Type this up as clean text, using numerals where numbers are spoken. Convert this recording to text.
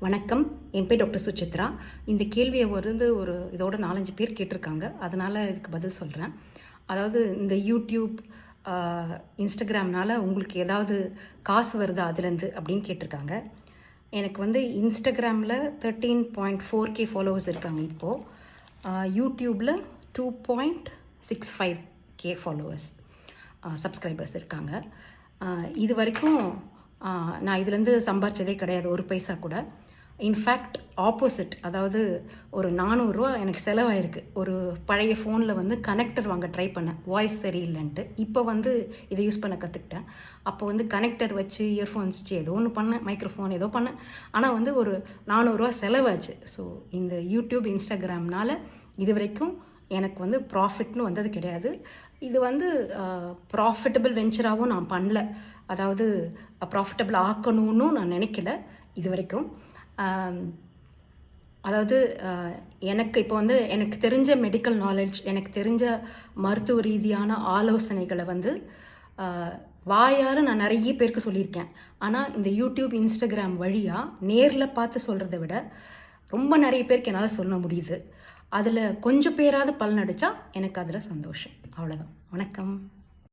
வணக்கம். என் பேர் டாக்டர் சுசித்ரா. இந்த கேள்வியை இதோட 4-5 பேர் கேட்டிருக்காங்க. அதனால் இதுக்கு பதில் சொல்கிறேன். அதாவது இந்த யூடியூப், இன்ஸ்டாகிராம்னால உங்களுக்கு ஏதாவது காசு வருதா அதுலேருந்து அப்படின்னு கேட்டிருக்காங்க. எனக்கு இன்ஸ்டாகிராமில் 13.4K ஃபாலோவர்ஸ் இருக்காங்க இப்போது. யூடியூப்பில் 2.65K ஃபாலோவர்ஸ் சப்ஸ்கிரைபர்ஸ் இருக்காங்க. இது வரைக்கும் நான் இதுலேருந்து சம்பாரிச்சதே கிடையாது, ஒரு பைசா கூட. இன்ஃபேக்ட் ஆப்போசிட், அதாவது ஒரு 400 ரூபா எனக்கு செலவாயிருக்கு. ஒரு பழைய ஃபோனில் கனெக்டர் வாங்க ட்ரை பண்ணேன், வாய்ஸ் சரியில்லைன்ட்டு. இப்போ இதை யூஸ் பண்ண கற்றுக்கிட்டேன். அப்போ கனெக்டர் வச்சு இயர்ஃபோன்ஸ் வச்சு ஏதோ ஒன்று பண்ணேன், மைக்ரோஃபோன் ஏதோ பண்ணேன். ஆனால் ஒரு 400 ரூபா செலவாச்சு. ஸோ இந்த யூடியூப், இன்ஸ்டாகிராம்னால் இது வரைக்கும் எனக்கு ப்ராஃபிட்னு வந்தது கிடையாது. இது ப்ராஃபிட்டபிள் வெஞ்சராகவும் நான் பண்ணல. அதாவது ப்ராஃபிட்டபிள் ஆக்கணும்னு நான் நினைக்கல இது வரைக்கும். அதாவது எனக்கு இப்போ எனக்கு தெரிஞ்ச மெடிக்கல் நாலேஜ், எனக்கு தெரிஞ்ச மருத்துவ ரீதியான ஆலோசனைகளை வாயால் நான் நிறைய பேருக்கு சொல்லியிருக்கேன். ஆனால் இந்த யூடியூப், இன்ஸ்டாகிராம் வழியாக நேரில் பார்த்து சொல்கிறத விட ரொம்ப நிறைய பேருக்கு என்னால் சொல்ல முடியுது. அதில் கொஞ்சம் பேராவது பலனடிச்சா எனக்கு அதில் சந்தோஷம். அவ்வளோதான். வணக்கம்.